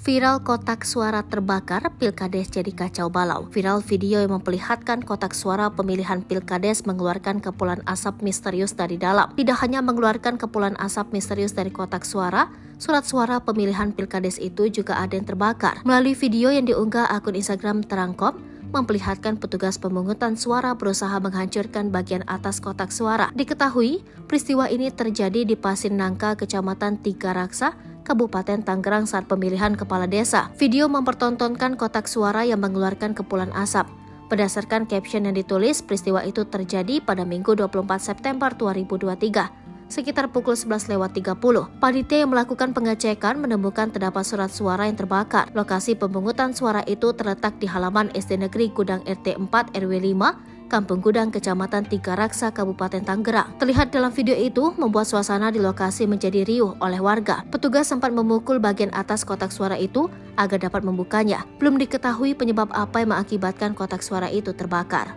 Viral kotak suara terbakar, Pilkades jadi kacau balau. Viral video yang memperlihatkan kotak suara pemilihan Pilkades mengeluarkan kepulan asap misterius dari dalam. Tidak hanya mengeluarkan kepulan asap misterius dari kotak suara, surat suara pemilihan Pilkades itu juga ada yang terbakar. Melalui video yang diunggah akun Instagram Terangkom, memperlihatkan petugas pemungutan suara berusaha menghancurkan bagian atas kotak suara. Diketahui, peristiwa ini terjadi di Pasir Nangka, Kecamatan Tiga Raksa, Kabupaten Tangerang saat pemilihan kepala desa. Video mempertontonkan kotak suara yang mengeluarkan kepulan asap. Berdasarkan caption yang ditulis, peristiwa itu terjadi pada Minggu 24 September 2023. Sekitar pukul 11.30, panitia yang melakukan pengecekan menemukan terdapat surat suara yang terbakar. Lokasi pemungutan suara itu terletak di halaman SD Negeri Gudang RT 4 RW 5, Kampung Gudang, Kecamatan Tiga Raksa, Kabupaten Tangerang. Terlihat dalam video itu membuat suasana di lokasi menjadi riuh oleh warga. Petugas sempat memukul bagian atas kotak suara itu agar dapat membukanya. Belum diketahui penyebab apa yang mengakibatkan kotak suara itu terbakar.